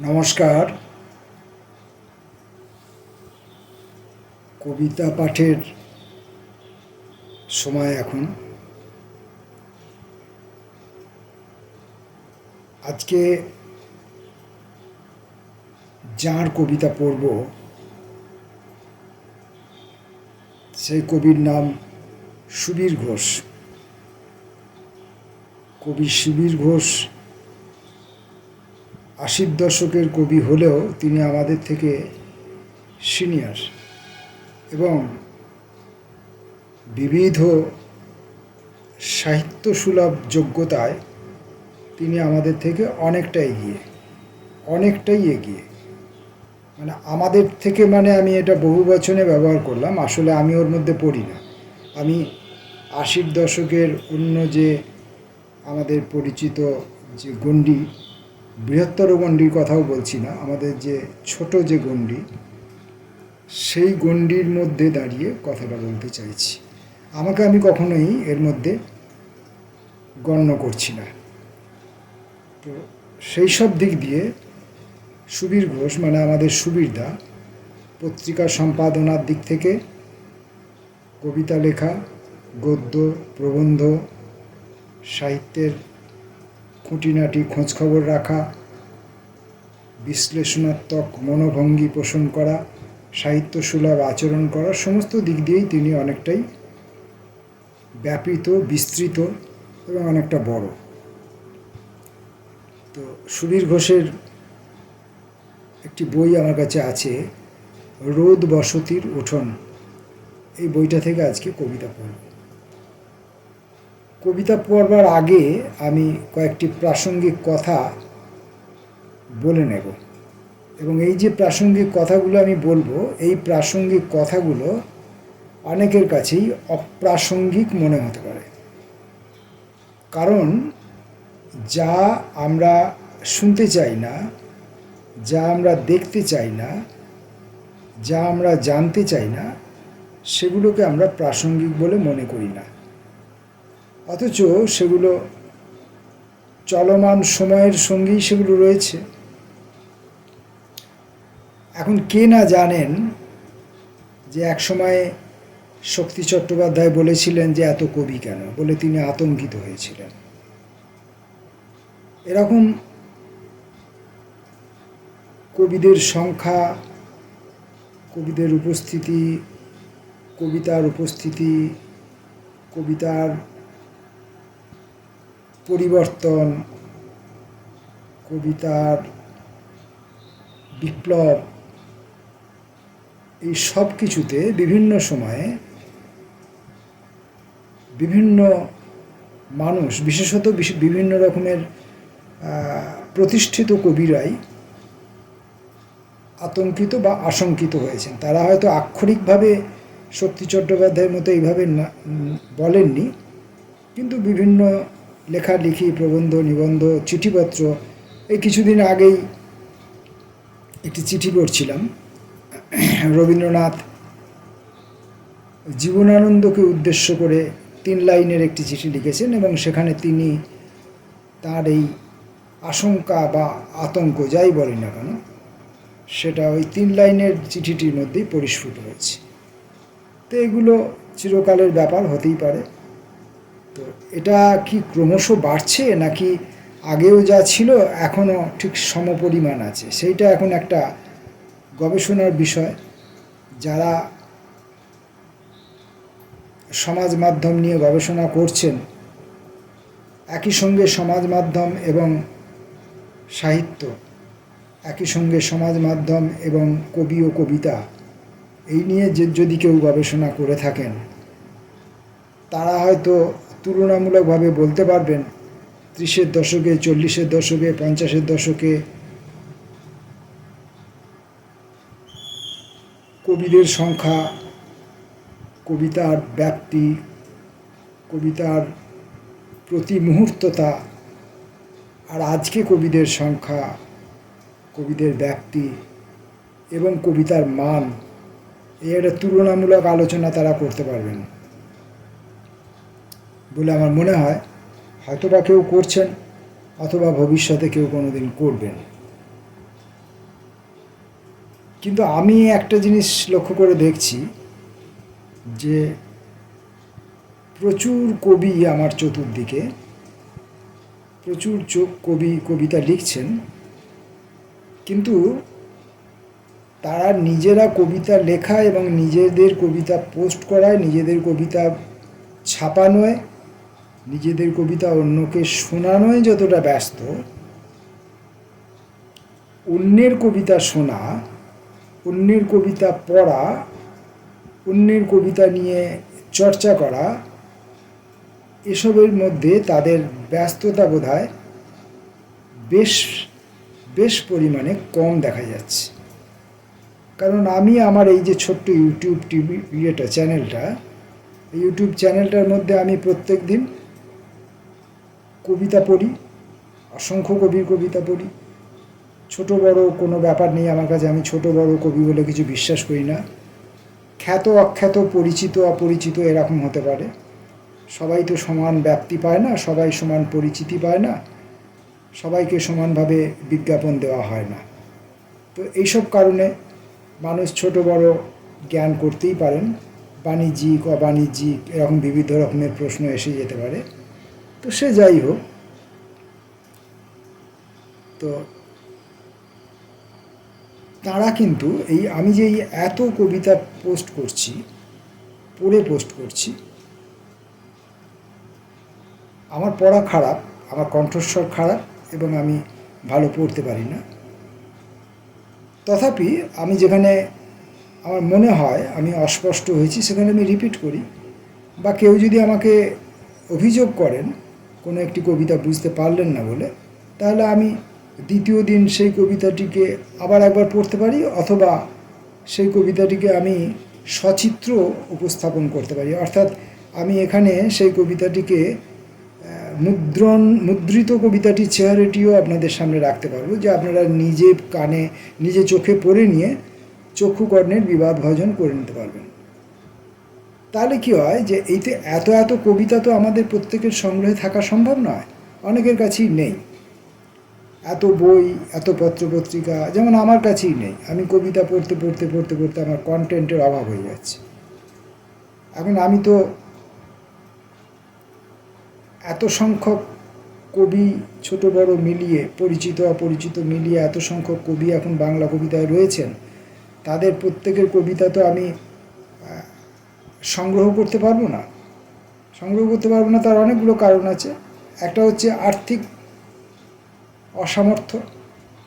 নমস্কার। কবিতা পাঠের সময় এখন। আজকে যার কবিতা পড়ব সেই কবির নাম সুবীর ঘোষ। কবি সুবীর ঘোষ ৮০ দশকের কবি হলেও তিনি আমাদের থেকে সিনিয়র এবং বিবিধ সাহিত্যসুলভ যোগ্যতায় তিনি আমাদের থেকে অনেকটাই এগিয়ে। মানে আমাদের থেকে, মানে আমি এটা বহু বচনে ব্যবহার করলাম, আসলে আমি ওর মধ্যে পড়ি না। আমি ৮০ দশকের অন্য যে আমাদের পরিচিত যে গণ্ডি, বৃহত্তর গণ্ডির কথাও বলছি না, আমাদের যে ছোট যে গণ্ডি, সেই গণ্ডির মধ্যে দাঁড়িয়ে কথাটা বলতে চাইছি। আমাকে আমি কখনোই এর মধ্যে গণ্য করছি না। তো সেই সব দিক দিয়ে সুবীর ঘোষ, মানে আমাদের সুবীরদা, পত্রিকা সম্পাদনার দিক থেকে, কবিতা লেখা, গদ্য, প্রবন্ধ, সাহিত্যের খুঁটিনাটি খোঁজখবর রাখা, বিশ্লেষণাত্মক মনোভঙ্গি পোষণ করা, সাহিত্যসুলভ আচরণ করা, সমস্ত দিক দিয়েই তিনি অনেকটাই ব্যাপৃত, বিস্তৃত এবং অনেকটা বড়। তো সুবীর ঘোষের একটি বই আমার কাছে আছে, রোদ বসতির উঠোন। এই বইটা থেকে আজকে কবিতা পড়ব। কবিতা পড়বার আগে আমি কয়েকটি প্রাসঙ্গিক কথা বলে নেব, এবং এই যে প্রাসঙ্গিক কথাগুলো আমি বলবো, এই প্রাসঙ্গিক কথাগুলো অনেকের কাছেই অপ্রাসঙ্গিক মনে হতে পারে। কারণ যা আমরা শুনতে চাই না, যা আমরা দেখতে চাই না, যা আমরা জানতে চাই না, সেগুলোকে আমরা প্রাসঙ্গিক বলে মনে করি না। অথচ সেগুলো চলমান সময়ের সঙ্গেই সেগুলো রয়েছে। এখন কে না জানেন যে এক সময় শক্তি চট্টোপাধ্যায় বলেছিলেন যে এত কবি কেন, বলে তিনি আতঙ্কিত হয়েছিলেন। এরকম কবিদের সংখ্যা, কবিদের উপস্থিতি, কবিতার উপস্থিতি, কবিতার পরিবর্তন, কবিতার বিপ্লব, এই সব কিছুতে বিভিন্ন সময়ে বিভিন্ন মানুষ, বিশেষত বিভিন্ন রকমের প্রতিষ্ঠিত কবিরাই আতঙ্কিত বা আশঙ্কিত হয়েছেন। তারা হয়তো আক্ষরিকভাবে শক্তি চট্টোপাধ্যায়ের মতো এইভাবে বলেননি, কিন্তু বিভিন্ন লেখালেখি, প্রবন্ধ, নিবন্ধ, চিঠিপত্র, এই কিছুদিন আগেই একটি চিঠি পড়ছিলাম, রবীন্দ্রনাথ জীবনানন্দকে উদ্দেশ্য করে ৩ লাইনের একটি চিঠি লিখেছেন, এবং সেখানে তিনি তার এই আশঙ্কা বা আতঙ্ক, যাই বলেন না কেন, সেটা ওই ৩ লাইনের চিঠিটির মধ্যেই পরিস্ফুট হয়েছে। তো এগুলো চিরকালের ব্যাপার, হতেই পারে। তো এটা কি ক্রমশ বাড়ছে, নাকি আগেও যা ছিল এখনও ঠিক সমপরিমাণ আছে, সেইটা এখন একটা গবেষণার বিষয়। যারা সমাজ মাধ্যম নিয়ে গবেষণা করছেন, একই সঙ্গে সমাজ মাধ্যম এবং সাহিত্য, একই সঙ্গে সমাজ মাধ্যম এবং কবি ও কবিতা, এই নিয়ে যদি কেউ গবেষণা করে থাকেন, তারা হয়তো তুলনামূলকভাবে বলতে পারবেন 30-এর দশকে, 40-এর দশকে, 50-এর দশকে কবিদের সংখ্যা, কবিতার ব্যাপ্তি, কবিতার প্রতি মুহূর্ততা, আর আজকে কবিদের সংখ্যা, কবিদের ব্যাপ্তি এবং কবিতার মান, এই একটা তুলনামূলক আলোচনা তারা করতে পারবেন বলে আমার মনে হয়। হয়তোবা কেউ করছেন, অথবা ভবিষ্যতে কেউ কোনোদিন করবেন। কিন্তু আমি একটা জিনিস লক্ষ্য করে দেখছি যে প্রচুর কবি আমার চতুর্দিকে, প্রচুর কবি কবিতা লিখছেন, কিন্তু তারা নিজেরা কবিতা লেখা এবং নিজেদের কবিতা পোস্ট করায়, নিজেদের কবিতা ছাপানোয়, নিজেদের কবিতা অন্যকে শোনানোয় যতটা ব্যস্ত, অন্যের কবিতা শোনা, অন্যের কবিতা পড়া, অন্যের কবিতা নিয়ে চর্চা করা, এসবের মধ্যে তাদের ব্যস্ততা বোধহয় বেশ বেশ পরিমাণে কম দেখা যাচ্ছে। কারণ আমি আমার এই যে ছোট্ট ইউটিউব চ্যানেলটা, এই ইউটিউব চ্যানেলটার মধ্যে আমি প্রত্যেক দিন কবিতা পড়ি, অসংখ্য কবির কবিতা পড়ি। ছোট বড় কোনো ব্যাপার নেই আমার কাছে, আমি ছোট বড় কবি বলে কিছু বিশ্বাস করি না। খ্যাত অখ্যাত, পরিচিত অপরিচিত এরকম হতে পারে, সবাই তো সমান ব্যাপ্তি পায় না, সবাই সমান পরিচিতি পায় না, সবাইকে সমানভাবে বিজ্ঞাপন দেওয়া হয় না। তো এইসব কারণে মানুষ ছোট বড় জ্ঞান করতেই পারেন, বাণিজ্যিক অবাণিজ্যিক এরকম বিবিধ রকমের প্রশ্ন এসে যেতে পারে। তো সে যাই হোক, তো তারা কিন্তু এই আমি যে এই এত কবিতা পোস্ট করছি, পড়ে পোস্ট করছি, আমার পড়া খারাপ, আমার কণ্ঠস্বর খারাপ এবং আমি ভালো পড়তে পারি না। তথাপি আমি যেখানে আমার মনে হয় আমি অস্পষ্ট হয়েছি সেখানে আমি রিপিট করি, বা কেউ যদি আমাকে অভিযোগ করেন কোনো একটি কবিতা বুঝতে পারলেন না বলে, তাহলে আমি দ্বিতীয় দিন সেই কবিতাটিকে আবার একবার পড়তে পারি, অথবা সেই কবিতাটিকে আমি সচিত্র উপস্থাপন করতে পারি। অর্থাৎ আমি এখানে সেই কবিতাটিকে মুদ্রিত কবিতাটির চেহারাটিও আপনাদের সামনে রাখতে পারবো, যে আপনারা নিজে কানে নিজে চোখে পড়ে নিয়ে চক্ষুকর্ণের বিবাদ ভজন করে নিতে পারবেন। তাহলে কি হয় যে এইতে এত এত কবিতা তো আমাদের প্রত্যেকের সংগ্রহে থাকা সম্ভব নয়, অনেকের কাছেই নেই। এত বই, এত পত্রপত্রিকা যেমন আমার কাছেই নেই। আমি কবিতা পড়তে পড়তে পড়তে পড়তে আমার কন্টেন্টের অভাব হয়ে যাচ্ছে। এখন আমি তো এত সংখ্যক কবি, ছোট বড় মিলিয়ে, পরিচিত অপরিচিত মিলিয়ে এত সংখ্যক কবি এখন বাংলা কবিতায় রয়েছেন, তাদের প্রত্যেকের কবিতা তো আমি সংগ্রহ করতে পারবো না। সংগ্রহ করতে পারবো না তার অনেকগুলো কারণ আছে। একটা হচ্ছে আর্থিক অসামর্থ্য,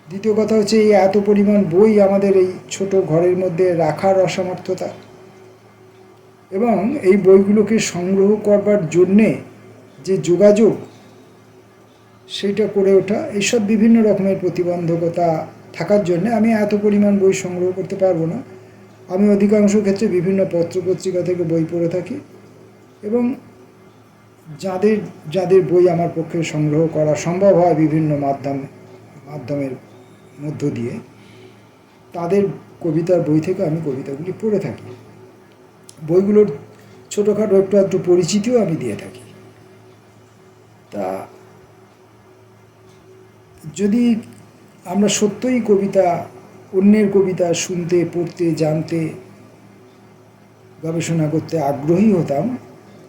দ্বিতীয় কথা হচ্ছে এই এত পরিমাণ বই আমাদের এই ছোট ঘরের মধ্যে রাখার অসামর্থ্যতা, এবং এই বইগুলোকে সংগ্রহ করবার জন্যে যে যোগাযোগ সেইটা করে ওঠা, এইসব বিভিন্ন রকমের প্রতিবন্ধকতা থাকার জন্যে আমি এত পরিমাণ বই সংগ্রহ করতে পারবো না। আমি অধিকাংশ ক্ষেত্রে বিভিন্ন পত্রপত্রিকা থেকে বই পড়ে থাকি, এবং যাদের যাদের বই আমার পক্ষে সংগ্রহ করা সম্ভব হয় বিভিন্ন মাধ্যমের মধ্য দিয়ে, তাদের কবিতার বই থেকে আমি কবিতাগুলি পড়ে থাকি। বইগুলোর ছোটোখাটো একটু একটু পরিচিতিও আমি দিয়ে থাকি। তা যদি আমরা সত্যই কবিতা, অন্যের কবিতা শুনতে, পড়তে, জানতে, গবেষণা করতে আগ্রহী হতাম,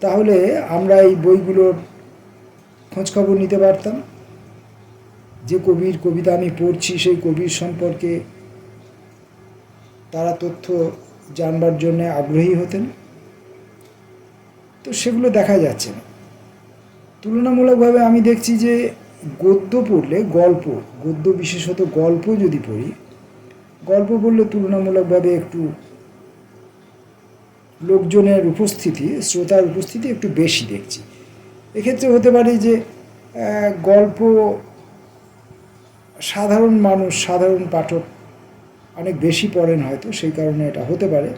তাহলে আমরা এই বইগুলোর খোঁজখবর নিতে পারতাম। যে কবির কবিতা আমি পড়ছি সেই কবির সম্পর্কে তারা তথ্য জানবার জন্য আগ্রহী হতেন। তো সেগুলো দেখা যাচ্ছে না। তুলনামূলকভাবে আমি দেখছি যে গদ্য পড়লে, গদ্য বিশেষত গল্প যদি পড়ি, গল্প পড়লে তুলনামূলকভাবে একটু লোকজনের উপস্থিতি, শ্রোতার উপস্থিতি একটু বেশি দেখছি। এক্ষেত্রে হতে পারে যে গল্প সাধারণ মানুষ, সাধারণ পাঠক অনেক বেশি পড়েন হয়তো, সেই কারণে এটা হতে পারে।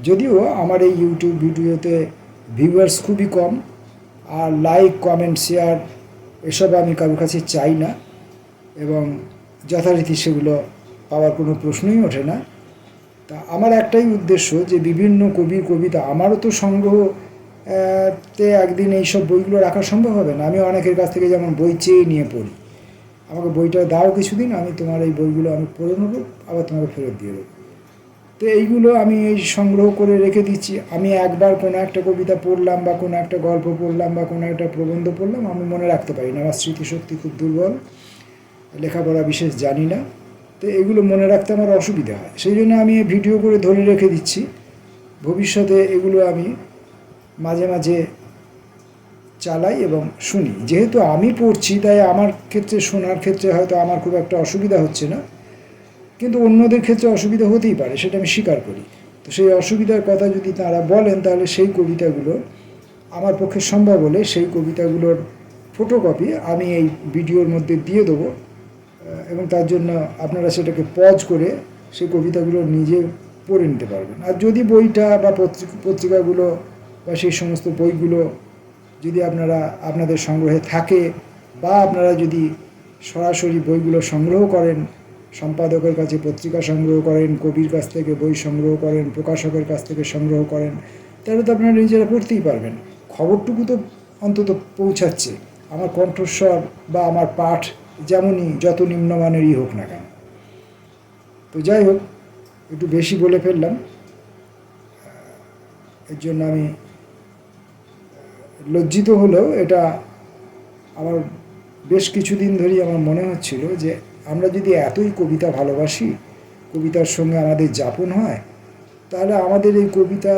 যদিও আমার এই ইউটিউব ভিডিওতে ভিউয়ার্স খুবই কম, আর লাইক, কমেন্ট, শেয়ার এসব আমি কারোর কাছে চাই না, এবং যথারীতি সেগুলো পাওয়ার কোনো প্রশ্নই ওঠে না। তা আমার একটাই উদ্দেশ্য যে বিভিন্ন কবির কবিতা, আমারও তো সংগ্রহ তে একদিন এইসব বইগুলো রাখা সম্ভব হবে না। আমি অনেকের কাছ থেকে যেমন বই চেয়ে নিয়ে পড়ি, আমাকে বইটা দাও কিছুদিন, আমি তোমার এই বইগুলো আমি পড়ে নেবো, আবার তোমাকে ফেরত দিয়ে দেবো। তো এইগুলো আমি এই সংগ্রহ করে রেখে দিচ্ছি। আমি একবার কোনো একটা কবিতা পড়লাম বা কোনো একটা গল্প পড়লাম বা কোনো একটা প্রবন্ধ পড়লাম, আমি মনে রাখতে পারি না, আমার স্মৃতিশক্তি খুব দুর্বল, লেখাপড়া বিশেষ জানি না, তো এগুলো মনে রাখতে আমার অসুবিধা হয়। সেই জন্য আমি ভিডিও করে ধরে রেখে দিচ্ছি। ভবিষ্যতে এগুলো আমি মাঝে মাঝে চালাই এবং শুনি। যেহেতু আমি পড়ছি তাই আমার ক্ষেত্রে, শোনার ক্ষেত্রে হয়তো আমার খুব একটা অসুবিধা হচ্ছে না, কিন্তু অন্যদের ক্ষেত্রে অসুবিধা হতেই পারে, সেটা আমি স্বীকার করি। তো সেই অসুবিধার কথা যদি তারা বলেন, তাহলে সেই কবিতাগুলো আমার পক্ষে সম্ভব হলে সেই কবিতাগুলোর ফটোকপি আমি এই ভিডিওর মধ্যে দিয়ে দেবো, এবং তার জন্য আপনারা সেটাকে পজ করে সেই কবিতাগুলো নিজে পড়ে নিতে পারবেন। আর যদি বইটা বা পত্রিকাগুলো বা সেই সমস্ত বইগুলো যদি আপনাদের সংগ্রহে থাকে, বা আপনারা যদি সরাসরি বইগুলো সংগ্রহ করেন, সম্পাদকের কাছে পত্রিকা সংগ্রহ করেন, কবির কাছ থেকে বই সংগ্রহ করেন, প্রকাশকের কাছ থেকে সংগ্রহ করেন, তাহলে তো আপনারা নিজেরা পড়তেই পারবেন। খবরটুকু তো অন্তত পৌঁছাচ্ছে। আমার কণ্ঠস্বর বা আমার পাঠ যেমনই, যত নিম্নমানেরই হোক না কেন। তো যাই হোক, একটু বেশি বলে ফেললাম, এর জন্য আমি লজ্জিত হলেও এটা আমার বেশ কিছুদিন ধরেই আমার মনে হচ্ছিল যে আমরা যদি এতই কবিতা ভালোবাসি, কবিতার সঙ্গে আমাদের যাপন হয়, তাহলে আমাদের এই কবিতা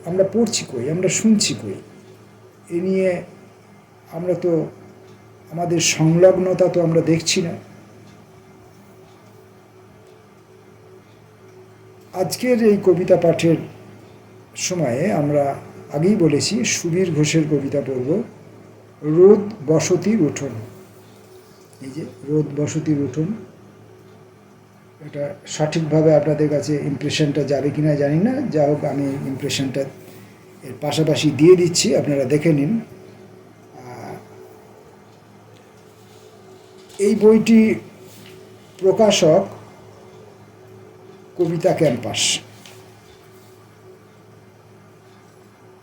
আমরা পড়ছি কই, আমরা শুনছি কই? এ নিয়ে আমরা তো আমাদের সংলগ্নতা তো আমরা দেখছি না। আজকের এই কবিতা পাঠের সময়ে আমরা আগেই বলেছি সুবীর ঘোষের কবিতা পড়ব, রোদ বসতির উঠোন। এই যে রোদ বসতির উঠোন, এটা সঠিকভাবে আপনাদের কাছে ইমপ্রেশনটা যাবে কিনা জানি না, যা হোক আমি ইমপ্রেশনটা এর পাশাপাশি দিয়ে দিচ্ছি, আপনারা দেখে নিন। এই বইটি প্রকাশক কবিতা ক্যাম্পাস।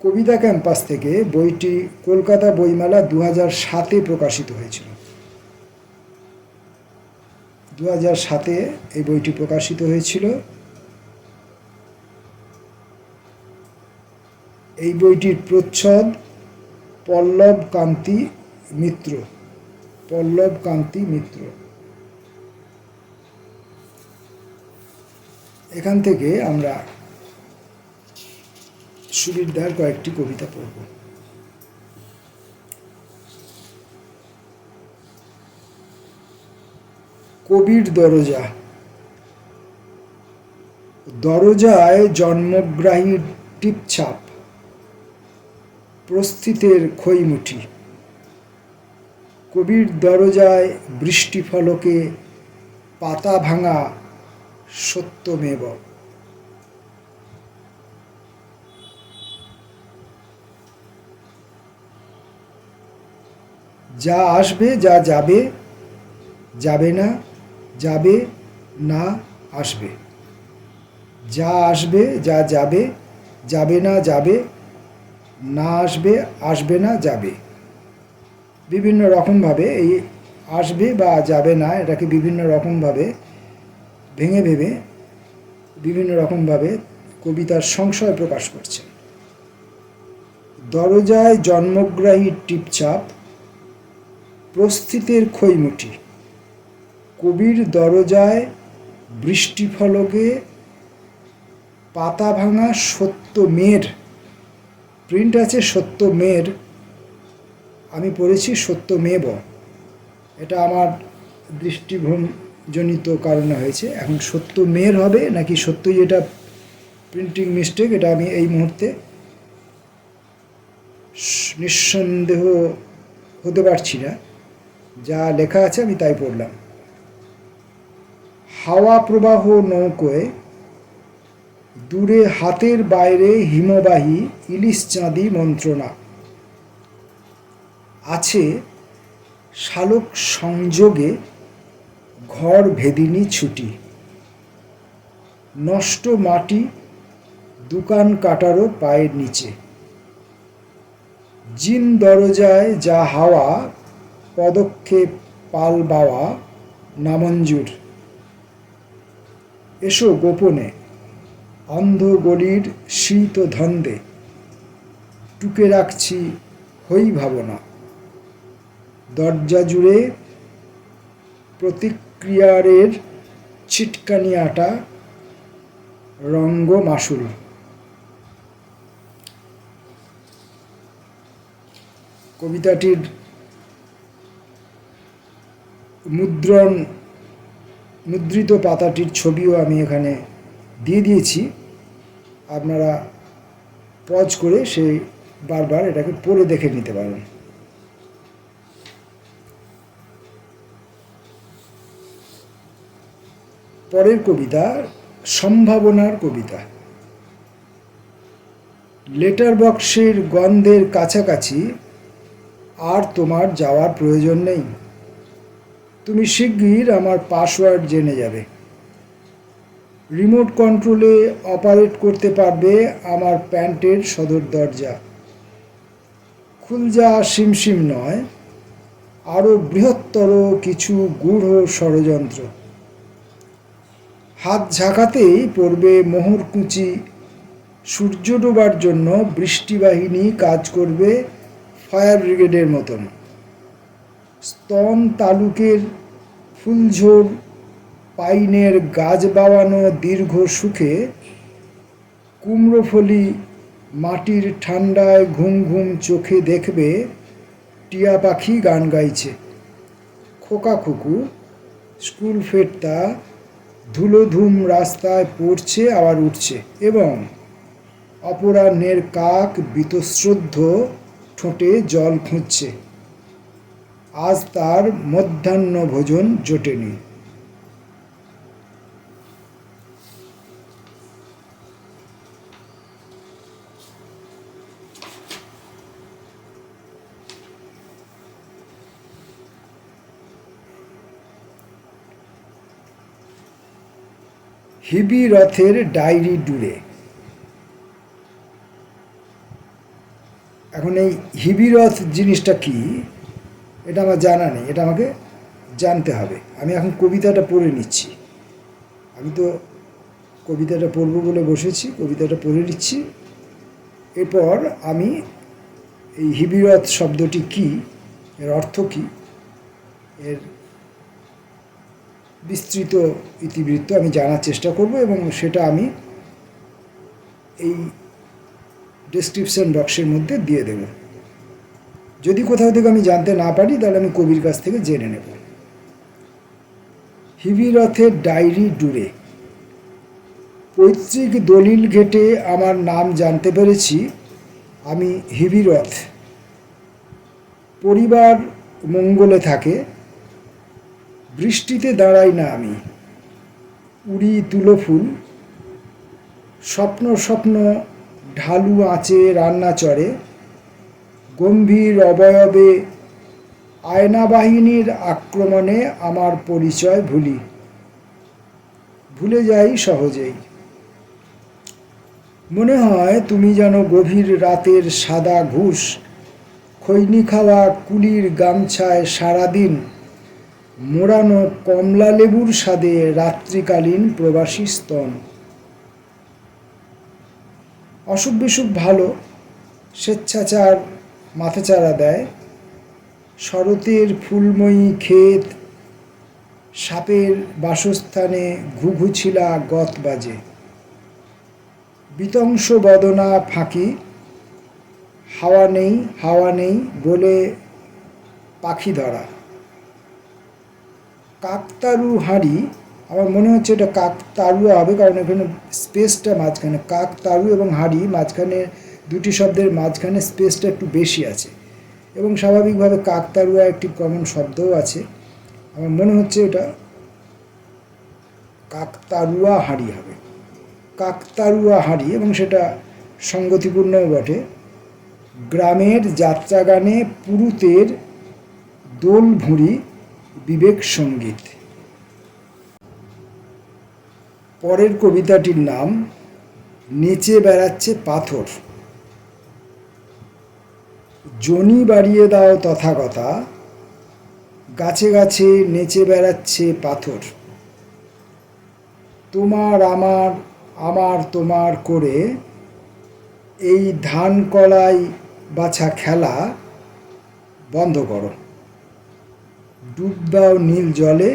কবিতা ক্যাম্পাস থেকে বইটি কলকাতা বইমেলা 2007-এ প্রকাশিত হয়েছিল। 2007-এ এই বইটি প্রকাশিত হয়েছিল। এই বইটির প্রচ্ছদ পল্লব কান্তি মিত্র। পল্লব কান্তি মিত্র। এখান থেকে আমরা সুবীরদার কয়েকটি কবিতা পড়ব। কবির দরজা। দরজায় জন্মগ্রাহীর টিপছাপ, প্রস্থিতের খইমুঠি। কবির দরজায় বৃষ্টিফলকে পাতা ভাঙা সত্যমেব। যা আসবে যা যাবে, যাবে না যাবে না আসবে। যা আসবে যা যাবে, যাবে না যাবে না আসবে, আসবে না যাবে। বিভিন্ন রকমভাবে এই আসবে বা যাবে না এটাকে বিভিন্ন রকমভাবে ভেঙে ভেঙে বিভিন্ন রকমভাবে কবিতার সংশয় প্রকাশ করছে। দরজায় জন্মগ্রাহীর টিপছাপ, প্রস্থিতের খইমুঠি। কবির দরজায় বৃষ্টিফলকে পাতা ভাঙা সত্যমের। প্রিন্ট আছে সত্যমের, আমি পড়েছি সত্যমেব। এটা আমার দৃষ্টিভ্রমজনিত কারণে হয়েছে। এখন সত্যমের হবে নাকি সত্যই এটা প্রিন্টিং মিস্টেক, এটা আমি এই মুহূর্তে নিঃসন্দেহ হতে পারছি না। যা লেখা আছে আমি তাই পড়লাম। হাওয়া প্রবাহ নৌকোয় দূরে হাতের বাইরে হিমবাহী ইলিশ চাঁদি মন্ত্রণা। আছে শালক সংযোগে ঘর ভেদিনী ছুটি। নষ্ট মাটি দোকান কাটারও পায়ের নিচে। জিন দরজায় যা হাওয়া পদক্ষেপ পাল বাওয়া নামঞ্জুর। এসো গোপনে অন্ধ গলির শীত ধন্দে টুকে রাখছি হই ভাবনা, দরজা জুড়ে প্রতিক্রিয়ারের ছিটকানি আটা রঙ্গ মাসুল। কবিতাটির মুদ্রিত পাতাটির ছবিও আমি এখানে দিয়ে দিয়েছি। আপনারা পজ করে সেই বারবার এটাকে পড়ে দেখে নিতে পারেন। পরের কবিতা সম্ভাবনার কবিতা। লেটার বক্সের গন্ধের কাছাকাছি আর তোমার যাওয়ার প্রয়োজন নেই। তুমি শিগগির আমার পাসওয়ার্ড জেনে যাবে। রিমোট কন্ট্রোলে অপারেট করতে পারবে আমার প্যান্টের সদর দরজা। খুলজা সিমসিম নয়, আরও বৃহত্তর কিছু গূঢ় ষড়যন্ত্র। হাত ঝাঁকাতেই পড়বে মোহরকুচি। সূর্য ডোবার জন্য বৃষ্টিবাহিনী কাজ করবে ফায়ার ব্রিগেডের মতন। স্তন তালুকের ফুলঝোর পাইনের গাছ বাওয়ানো দীর্ঘ সুখে কুমড়োফলি মাটির ঠান্ডায় ঘুম ঘুম চোখে দেখবে টিয়া পাখি গান গাইছে। খোকা খুকু স্কুল ফেরতা ধুলোধুম রাস্তায় পড়ছে আবার উঠছে, এবং অপরাহ্নের কাক বীতশ্রদ্ধ ঠোঁটে জল খুঁজছে। আজ তার মধ্যাহ্ন ভোজন জোটেনি। হিবি রথের ডায়েরি ডুরে। এখন এই হিবিরথ জিনিসটা কি, এটা আমার জানা নেই, এটা আমাকে জানতে হবে। আমি এখন কবিতাটা পড়ে নিচ্ছি। আমি তো কবিতাটা পড়বো বলে বসেছি, কবিতাটা পড়ে নিচ্ছি। এরপর আমি এই হিবিরথ শব্দটি কি, এর অর্থ কি, এর বিস্তৃত ইতিবৃত্ত আমি জানার চেষ্টা করব, এবং সেটা আমি এই ডেসক্রিপশন বক্সের মধ্যে দিয়ে দেব। যদি কোথাও থেকে আমি জানতে না পারি তাহলে আমি কবির কাছ থেকে জেনে নেব। হিবিরথের ডায়েরি ডুরে। পৈতৃক দলিল ঘেটে আমার নাম জানতে পেরেছি আমি হিবিরথ। পরিবার মঙ্গলে থাকে, বৃষ্টিতে দাঁড়াই না আমি। উড়ি তুলো ফুল, স্বপ্ন স্বপ্ন ঢালু আঁচে রান্না চড়ে। গম্ভীর অবয়বে আয়না বাহিনীর আক্রমণে আমার পরিচয় ভুলে যাই সহজেই। মনে হয় তুমি যেন গভীর রাতের সাদা ঘুষ, খৈনি খাওয়া কুলির গামছায় সারাদিন মোড়ানো কমলা লেবুর স্বাদে রাত্রিকালীন প্রবাসী স্তন। অসুখ বিসুখ ভালো, স্বেচ্ছাচার মাথাচাড়া দেয়। শরতের ফুলময়ী ক্ষেত, সাপের বাসস্থানে ঘুঘুছিলা গত বাজে। বিতংশ বদনা ফাঁকি, হাওয়া নেই বলে পাখি ধরা। কাকতারু হাঁড়ি, আমার মনে হচ্ছে এটা কাকতারুয়া হবে, কারণ এখানে স্পেসটা মাঝখানে, কাকতারু এবং হাঁড়ি মাঝখানে, দুটি শব্দের মাঝখানে স্পেসটা একটু বেশি আছে, এবং স্বাভাবিকভাবে কাকতারুয়া একটি কমন শব্দও আছে। আমার মনে হচ্ছে এটা কাকতারুয়া হাঁড়ি হবে, কাকতারুয়া হাঁড়ি, এবং সেটা সঙ্গতিপূর্ণও বটে। গ্রামের যাত্রাগানে পুরুতের দোল ভুঁড়ি বিবেক সঙ্গীত। পরের কবিতাটির নাম নেচে বেড়াচ্ছে পাথর। জনি বাড়িয়ে দাও তথাগতা, গাছে গাছে নেচে বেড়াচ্ছে পাথর। তোমার আমার আমার তোমার করে এই ধান কলাই বাছা খেলা বন্ধ করো। ডুব দাও নীল জলে,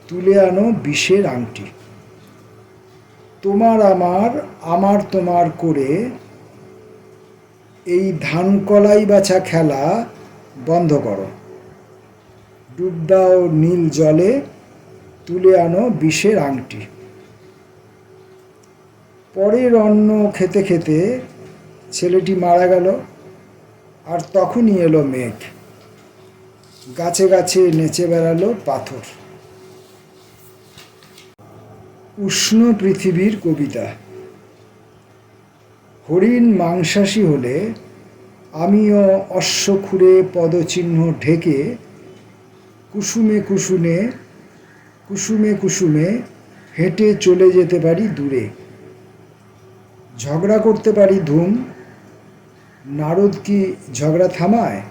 তুলে আনো বিষের আংটি। তোমার আমার, আমার তোমার করে এই ধান কলাই বাছা খেলা বন্ধ করো। ডুব দাও নীল জলে, তুলে আনো বিষের আংটি। পরের অন্ন খেতে খেতে ছেলেটি মারা গেল, আর তখনই এলো মেঘ। গাছে গাছে নেচে বেড়ালো পাথর। উষ্ণ পৃথিবীর কবিতা। হরিণ মাংসাশী হলে আমিও অশ্বক্ষুরে পদচিহ্ন ঢেকে কুসুমে কুসুমে কুসুমে কুসুমে হেঁটে চলে যেতে পারি দূরে। ঝগড়া করতে পারি ধুম, নারদ কি ঝগড়া থামায়?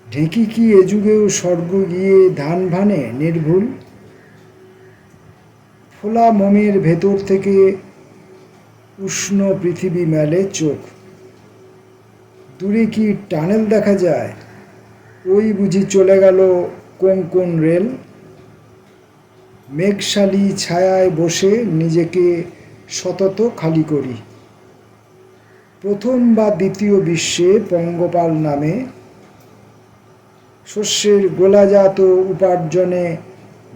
ঢেঁকি কি এ যুগেও স্বর্গ গিয়ে ধান ভানে নির্ভুল? ফোলা মোমের ভেতর থেকে উষ্ণ পৃথিবী মেলে চোখ। দূরে কি টানেল দেখা যায়? ওই বুঝি চলে গেল কোন কোন রেল। মেঘশালী ছায়ায় বসে নিজেকে সতত খালি করি। প্রথম বা দ্বিতীয় বিশ্বে পঙ্গপাল নামে শস্যের গোলাজাত উপার্জনে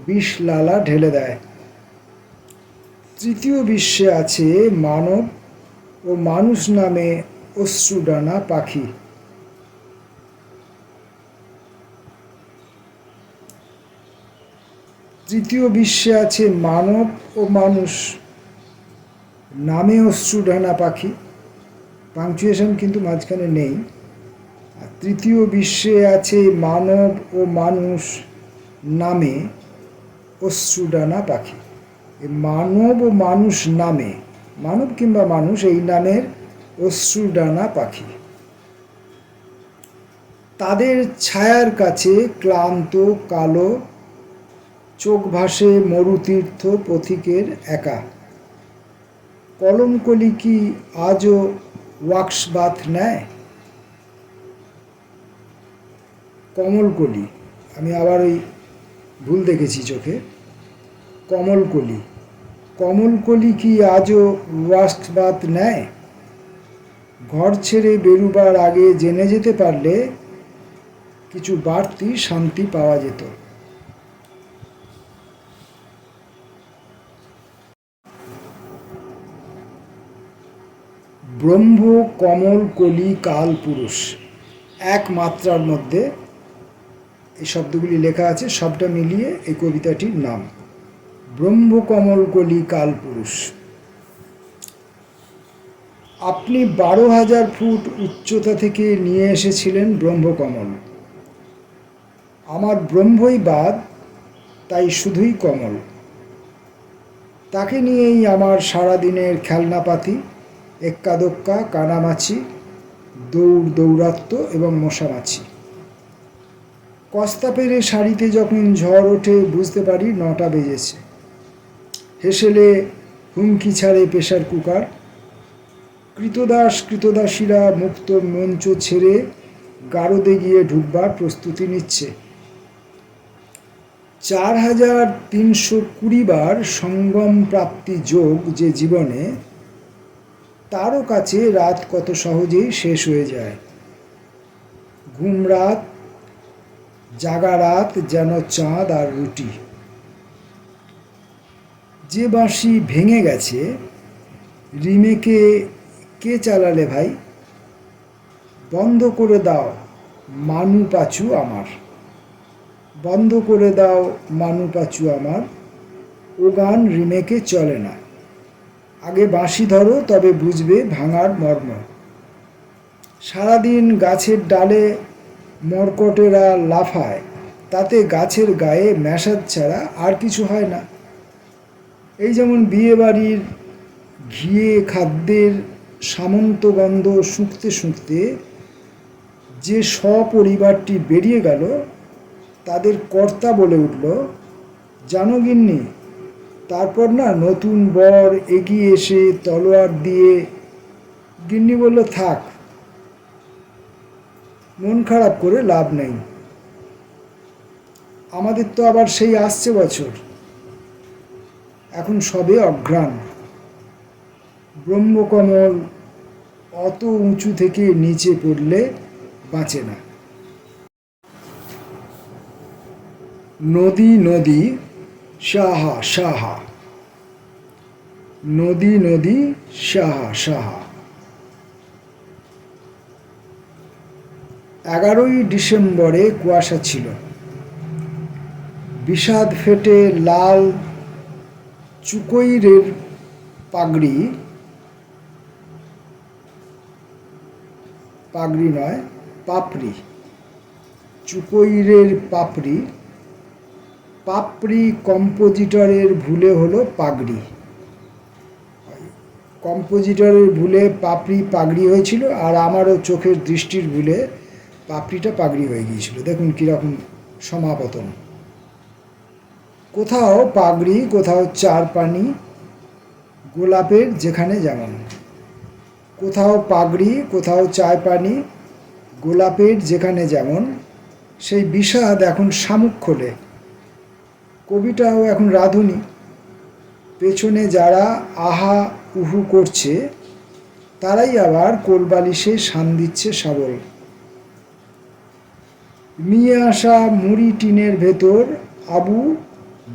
বিষ লালা ঢেলে দেয়। তৃতীয় বিশ্বে আছে মানব ও মানুষ নামে অশ্রুডানা পাখি। তৃতীয় বিশ্বে আছে মানব ও মানুষ নামে অশ্রুডানা পাখি। পাংচুয়েশন কিন্তু মাঝখানে নেই। আর তৃতীয় বিশ্বে আছে মানব ও মানুষ নামে অশ্রুডানা পাখি। মানব ও মানুষ নামে, মানব কিংবা মানুষ এই নামের অশ্রুডানা পাখি। তাদের ছায়ার কাছে ক্লান্ত কালো চোখ ভাসে মরুতীর্থ পথিকের একা। কলমকলি কি আজও ওয়াক্সবাত নেয়? কমলকলি, আমি আবার ওই ভুল দেখেছি চোখে, কমলকলি। কমলকলি কি আজও ওয়াক্সবাত নেয়? ঘর ছেড়ে বেরুবার আগে জেনে যেতে পারলে কিছু বাড়তি শান্তি পাওয়া যেত। ব্রহ্ম কমল কলি কাল পুরুষ, এক মাত্রার মধ্যে এই শব্দগুলি লেখা আছে, সবটা মিলিয়ে এই কবিতাটির নাম ব্রহ্ম কমল কলি কাল পুরুষ। আপনি 12,000 ফুট উচ্চতা থেকে নিয়ে এসেছিলেন ব্রহ্মকমল। আমার ব্রহ্মই বাদ, তাই শুধুই কমল। তাকে নিয়েই আমার সারাদিনের খেলনাপাতি, এক্কাদোক্কা, কানামাছি, দৌড়াত্ম এবং মশামাছি। কস্তা পেরে শাড়িতে যখন ঝড় ওঠে বুঝতে পারি 9টা বেজেছে। হেসেলে হুমকি ছাড়ে প্রেসার কুকার। কৃতদাসীরা মুক্ত মঞ্চ ছেড়ে গারদে গিয়ে ঢুকবার প্রস্তুতি নিচ্ছে। 4,320 বার সঙ্গম প্রাপ্তি যোগ যে জীবনে, তারও কাছে রাত কত সহজেই শেষ হয়ে যায়। ঘুম রাত, জাগা রাত যেন চাঁদ আর রুটি। যে বাঁশি ভেঙে গেছে, রিমেকে কে চালালে ভাই? বন্ধ করে দাও মানু পাচু আমার, বন্ধ করে দাও মানু পাচু আমার। ও গান রিমেকে চলে না। আগে বাঁশি ধরো, তবে বুঝবে ভাঙার মর্ম। সারাদিন গাছের ডালে মরকটেরা লাফায়, তাতে গাছের গায়ে ম্যাসাজ ছাড়া আর কিছু হয় না। এই যেমন বিয়েবাড়ির ঘিয়ে খাদ্যের সামন্ত গন্ধ শুঁকতে শুঁকতে যে সপরিবারটি বেরিয়ে গেল, তাদের কর্তা বলে উঠল, জানো গিন্নি, তারপর না নতুন বর এগিয়ে এসে তলোয়ার দিয়ে গিন্নি বলল, থাক, মন খারাপ করে লাভ নেই, আমাদের তো আবার সেই আসছে বছর, এখন সবে অঘ্রাণ, ব্রহ্মকমল অত উঁচু থেকে নিচে পড়লে বাঁচে না। নদী নদী সাহা সাহা, নদী নদী সাহা সাহা। 11ই ডিসেম্বরে কুয়াশা ছিল, বিষাদ ফেটে লাল চুকোইরের পাগড়ি, পাগড়ি নয় পাপড়ি, চুকোইরের পাপড়ি, পাপড়ি কম্পোজিটরের ভুলে হলো পাগড়ি, কম্পোজিটরের ভুলে পাপড়ি পাগড়ি হয়েছিল, আর আমারও চোখের দৃষ্টির ভুলে পাপড়িটা পাগড়ি হয়ে গিয়েছিল। দেখুন কীরকম সমাপতন, কোথাও পাগড়ি, কোথাও চার পানি, গোলাপের যেখানে যেমন, কোথাও পাগড়ি, কোথাও চায় পানি, গোলাপের যেখানে যেমন। সেই বিষাদ এখন শামুক খোলে, কবিটাও এখন রাঁধুনি, পেছনে যারা আহা উহু করছে তারাই আবার কোলবালিশে শান দিচ্ছে শাবল। নিয়ে আসা মুড়ি টিনের ভেতর আবু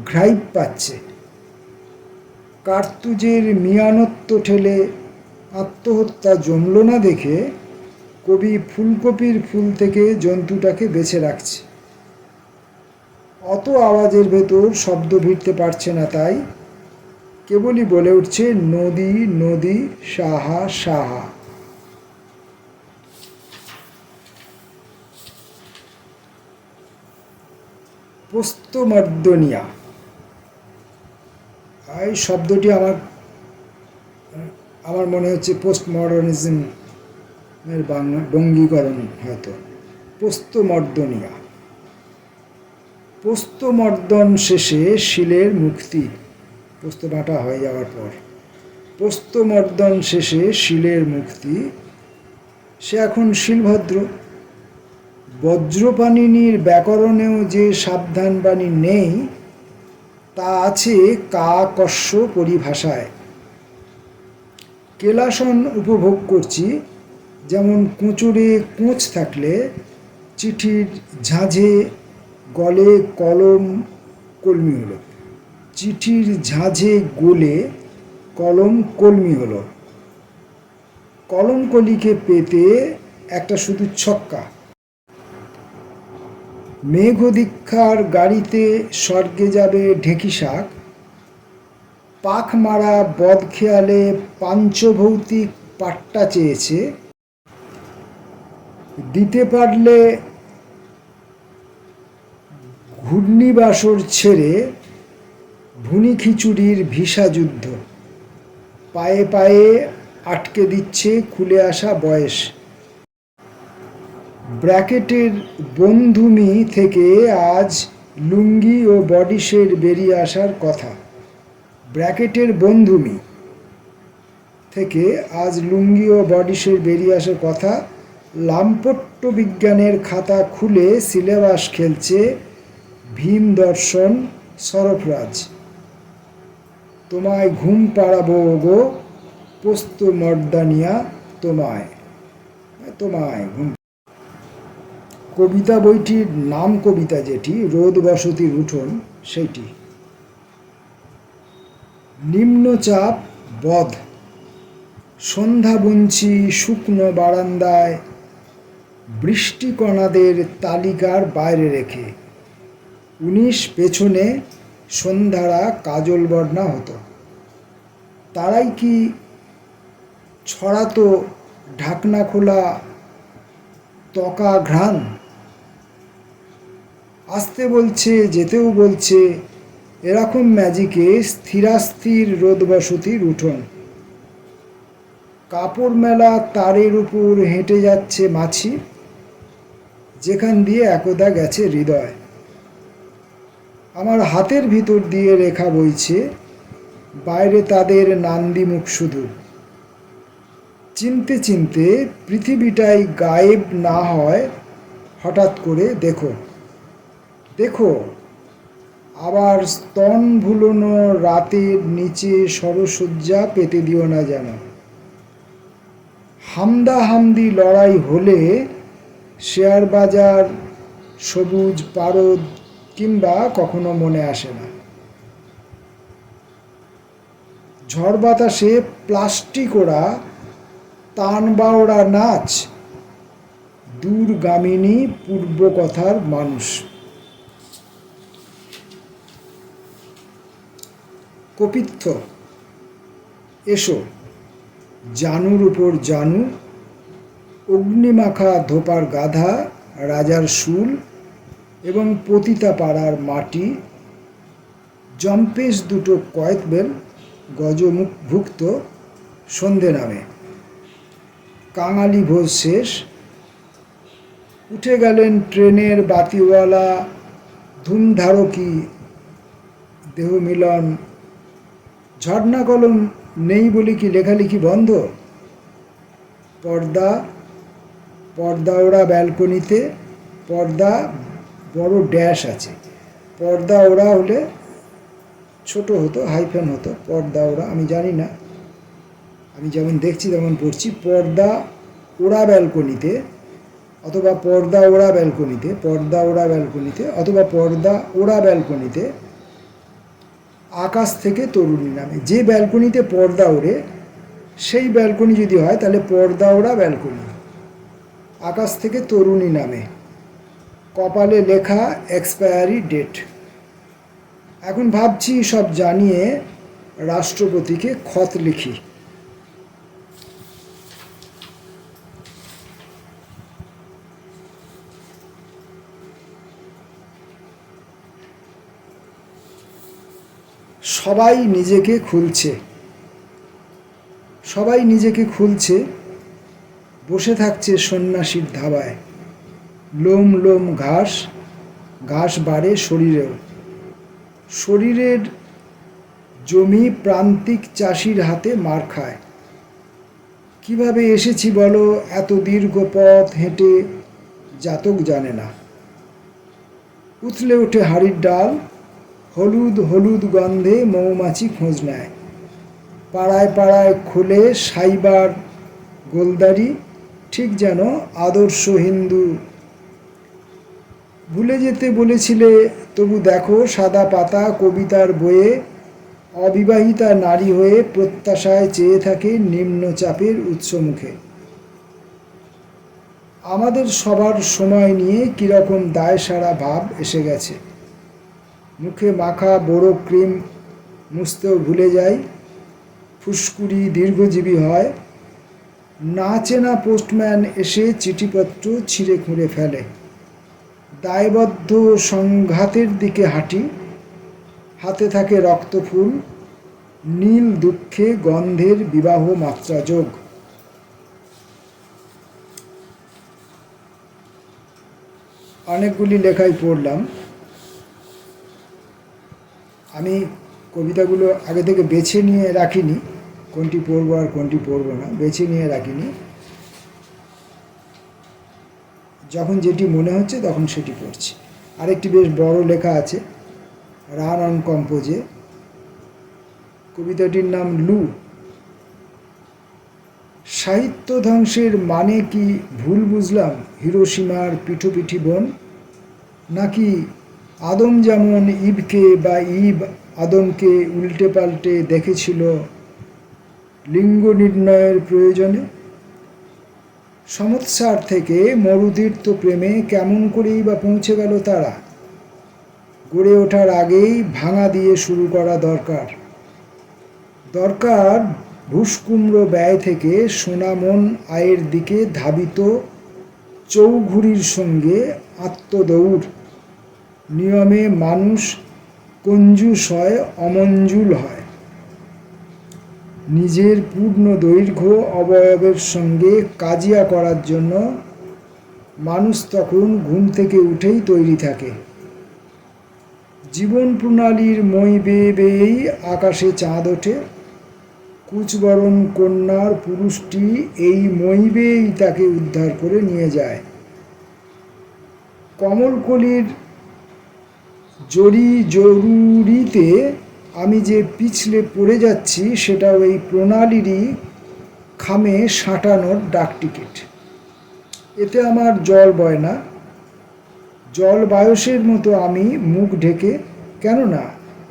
ঘ্রাইপ পাচ্ছে, কার্তুজের মিয়ানত্ব ঠেলে আত্মহত্যা জমল না দেখে কবি ফুলকপির ফুল থেকে জন্তুটাকে বেছে রাখছে। অত আওয়াজের ভেতর শব্দ ভিড়তে পারছে না, তাই কেবলই বলে উঠছে নদী নদী সাহা সাহা। পোস্তমর্দনিয়া, এই শব্দটি আমার মনে হচ্ছে পোস্ট মডার্নিজমের বঙ্গীকরণ হয়তো। পোস্তমর্দনিয়া, পোস্তমর্দন শেষে শিলের মুক্তি, পোস্ত বাটা হয়ে যাওয়ার পর পোস্তমর্দন শেষে শিলের মুক্তি, সে এখন শিলভদ্র। বজ্রপাণিনির ব্যাকরণেও যে সাবধানবাণী নেই তা আছে কাকস্য পরিভাষায়। কেলাসন উপভোগ করছি, যেমন কোঁচড়ে কোঁচ থাকলে চিঠির ঝাঁঝে গলে কলম কলমি হলো, চিঠির ঝাঁঝে গলে কলম কলমি হলো, কলম কলিকে পেতে একটা শুধু ছক্কা। মেঘদীক্ষার গাড়িতে স্বর্গে যাবে ঢেঁকি শাক, পাখ মারা বদখেয়ালে পাঞ্চভৌতিক পাট্টা চেয়েছে, দিতে পারলে ঘূর্ণিবাসর ছেড়ে ভুনি খিচুড়ির ভিসা যুদ্ধ, পায়ে পায়ে আটকে দিচ্ছে খুলে আসা বয়স। ব্র্যাকেটের বন্ধুমি থেকে আজ লুঙ্গি ও বডিশের বেরিয়ে আসার কথা, ব্র্যাকেটের বন্ধুমি থেকে আজ লুঙ্গি ও বডিশের বেরিয়ে আসার কথা। লাম্পট্য বিজ্ঞানের খাতা খুলে সিলেবাস খেলছে ভীম দর্শন সরফরাজ। তোমায় ঘুম পাড়াবো গো পোস্তমর্দানিয়া, তোমায় তোমায় ঘুম। কবিতা বইটির নাম কবিতা যেটি, রোদ বসতির উঠোন, সেইটি। নিম্নচাপ বধ, সন্ধ্যা বুনছি শুকনো বারান্দায় বৃষ্টিকণাদের তালিকার বাইরে রেখে। 19 পেছনে সন্ধ্যারা কাজল বর্ণা হতো, তারাই কি ছড়াতো ঢাকনা খোলা তকা ঘ্রাণ। আসতে বলছে, যেতেও বলছে, এরকম ম্যাজিকে স্থিরাস্থির রোদ বসতির উঠোন। কাপড় মেলা তারের উপর হেঁটে যাচ্ছে মাছি, যেখান দিয়ে একদা গেছে হৃদয়। আমার হাতের ভিতর দিয়ে রেখা বইছে, বাইরে তাদের নান্দি মুখ শুধু। চিনতে চিনতে পৃথিবীটাই গায়েব না হয় হঠাৎ করে দেখো, দেখো আবার স্তন ভুলোনো রাতের নিচে সরসজ্জা পেতে দিও না যেন। হামদাহামদি লড়াই হলে শেয়ার বাজার, সবুজ পারদ কিংবা কখনো মনে আসে না। ঝড় বাতাসে প্লাস্টিক ওড়া তান বাওড়া নাচ, দূরগামিনী পূর্বকথার মানুষ। কপিত্থ এসো, জানুর উপর জানু, অগ্নিমাখা ধোপার গাধা, রাজার শুল এবং পতিতা পাড়ার মাটি, জম্পেশ দুটো কয়েকবেল, গজমুখভুক্ত সন্ধে নামে। কাঙালি ভোজ শেষ, উঠে গেলেন ট্রেনের বাতিওয়ালা, ধুমধারকি দেহ মিলন। ঝর্ণা কলম নেই বলে কি লেখালেখি বন্ধ? পর্দা, পর্দা ওড়া ব্যালকনিতে, পর্দা বড় ড্যাশ আছে। পর্দা ওড়া হলে ছোট হতো, হাইফেন হতো, পর্দা ওড়া আমি জানি না, আমি যেমন দেখছি তেমন পড়ছি। পর্দা ওড়া ব্যালকনিতে অথবা পর্দা ওড়া ব্যালকনিতে, পর্দা ওড়া ব্যালকনিতে অথবা পর্দা ওড়া ব্যালকনিতে আকাশ থেকে তরুণী নামে। যে ব্যালকনিতে পর্দা ওড়ে সেই ব্যালকনি যদি হয় তাহলে পর্দা ওড়া ব্যালকনি। আকাশ থেকে তরুণী নামে, কপালে লেখা এক্সপায়ারি ডেট। এখন ভাবছি সব জানিয়ে রাষ্ট্রপতিকে খত লিখি। সবাই নিজেকে খুলছে, সবাই নিজেকে খুলছে, বসে থাকছে সন্ন্যাসীর ধাবায়। লোম লোম ঘাস, ঘাস বাড়ে শরীরেও। শরীরের জমি প্রান্তিক চাষির হাতে মার খায়। কিভাবে এসেছি বলো এত দীর্ঘ পথ হেঁটে, জাতক জানে না। উথলে ওঠে হাড়ির ডাল, হলুদ হলুদ গন্ধে মৌমাছি খোঁজ নেয়। পাড়ায় পাড়ায় খোলে সাইবার গোলদারি, ঠিক যেন আদর্শ হিন্দু। ভুলে যেতে বলেছিলে তবু দেখো সাদা পাতা কবিতার বইয়ে, অবিবাহিতা নারী হয়ে প্রত্যাশায় চেয়ে থাকে নিম্নচাপের উৎসমুখে। আমাদের সবার সময় নিয়ে কীরকম দায়সারা ভাব এসে গেছে। মুখে মাখা বড় ক্রিম মুছতেও ভুলে যাই, ফুসকুড়ি দীর্ঘজীবী হয়। না চেনা পোস্টম্যান এসে চিঠিপত্র ছিঁড়ে খুঁড়ে ফেলে। দায়বদ্ধ সংঘাতের দিকে হাঁটি, হাতে থাকে রক্তফুল, নীল দুঃখে গন্ধের বিবাহ মাত্রা যোগ। অনেকগুলি লেখাই পড়লাম। আমি কবিতাগুলো আগে থেকে বেছে নিয়ে রাখিনি, কোনটি পড়বো আর কোনটি পড়বো না বেছে নিয়ে রাখিনি। যখন যেটি মনে হচ্ছে তখন সেটি পড়ছি। আরেকটি বেশ বড় লেখা আছে, রান অন কম্পোজে। কবিতাটির নাম লু। সাহিত্য ধ্বংসের মানে কি ভুল বুঝলাম হিরোশিমার পিঠোপিঠি বোন? নাকি আদম যেমন ইবকে বা ইব আদমকে উল্টে পাল্টে দেখেছিল লিঙ্গ নির্ণয়ের প্রয়োজনে? সমৎসার থেকে মরুতীর্থ প্রেমে কেমন করেই বা পৌঁছে গেল তারা? গড়ে ওঠার আগেই ভাঙা দিয়ে শুরু করা দরকার। দরকার ভুসকুমড়ো ব্যয় থেকে সোনামন আয়ের দিকে ধাবিত চৌঘুড়ির সঙ্গে আত্মদৌড়। নিয়মে মানুষ কঞ্জুস হয়, অমঞ্জুল হয়। নিজের পূর্ণ দৈর্ঘ্য অবয়বের সঙ্গে কাজিয়া করার জন্য মানুষ তখন ঘুম থেকে উঠেই তৈরি থাকে। জীবন প্রণালীর মই বেয়ে বেয়েই আকাশে চাঁদ ওঠে। কুচবরণ কন্যার পুরুষটি এই মই বেয়েই তাকে উদ্ধার করে নিয়ে যায়। কমলকলির জরুরিতে আমি যে পিছলে পড়ে যাচ্ছি সেটা ওই প্রণালীরই খামে সাঁটানোর ডাকটিকিট। এতে আমার জল বয় না, জল বায়সের মতো আমি মুখ ঢেকে, কেননা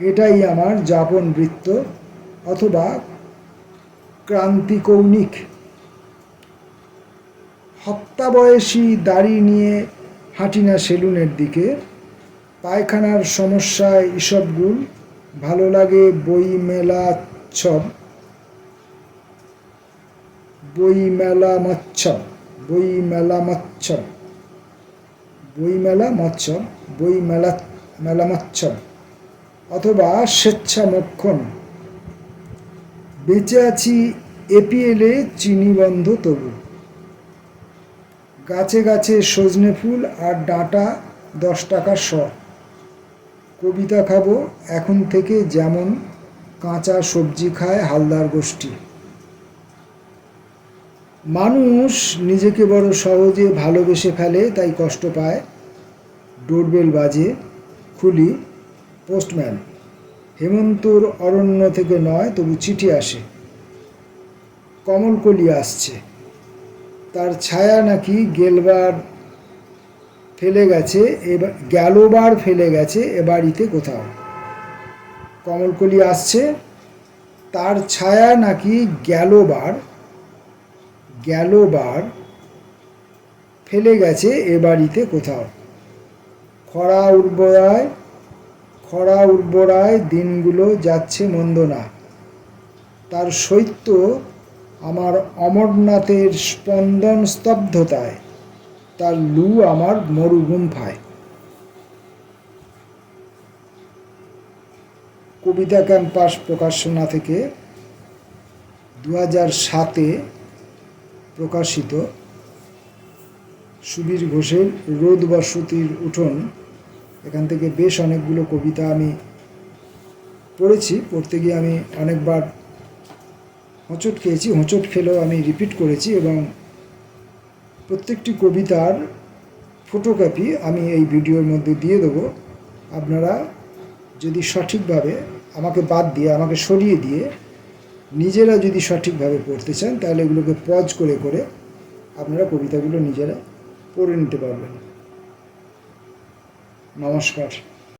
এটাই আমার যাপন বৃত্ত অথবা ক্রান্তিকৌণিক। হপ্তাবয়সী দাড়ি নিয়ে হাঁটি না সেলুনের দিকে। পায়খানার সমস্যায় ইসবগুল, ভালো লাগে বইমেলাচ্ছব, বইমেলামচ্ছব, বইমেলামচ্ছব, বইমেলামচ্ছব, বইমেলামচ্ছব অথবা স্বেচ্ছামক্ষণ। বেঁচে আছি এপিএলে চিনিবন্ধ তবু। গাছে গাছে সজনে ফুল আর ডাঁটা 10 টাকা শ। কবিতা খাবো এখন থেকে যেমন কাঁচা সবজি খায় হালদার গোষ্ঠী। মানুষ নিজেকে বড় সহজে ভালোবেসে ফেলে, তাই কষ্ট পায়। ডোরবেল বাজে, খুলি, পোস্টম্যান। হেমন্তর অরণ্য থেকে নয়, তবু চিঠি আসে। কমলকলি আসছে, তার ছায়া নাকি গেলবার ফেলে গেছে এ বাড়িতে কোথাও। কমলকলি আসছে, তার ছায়া নাকি গেলবার ফেলে গেছে এ বাড়িতে কোথাও। খরা উর্বরায় দিনগুলো যাচ্ছে মন্দ না। তার শৈত্য আমার অমরনাথের স্পন্দন স্তব্ধতায়, তার লু আমার মরুগুম্ফায়। কবিতা ক্যাম্পাস প্রকাশনা থেকে 2007-এ প্রকাশিত সুবীর ঘোষের রোদ বসতির উঠোন। এখান থেকে বেশ অনেকগুলো কবিতা আমি পড়েছি। পড়তে গিয়ে আমি অনেকবার হোঁচট খেয়েছি, হোঁচট খেলেও আমি রিপিট করেছি এবং প্রত্যেকটি কবিতার ফটোকপি আমি এই ভিডিওর মধ্যে দিয়ে দেবো। আপনারা যদি সঠিকভাবে আমাকে বাদ দিয়ে, আমাকে সরিয়ে দিয়ে নিজেরা যদি সঠিকভাবে পড়তে চান, তাহলে এগুলোকে পজ করে করে আপনারা কবিতাগুলো নিজেরা পড়ে নিতে পারবেন। নমস্কার।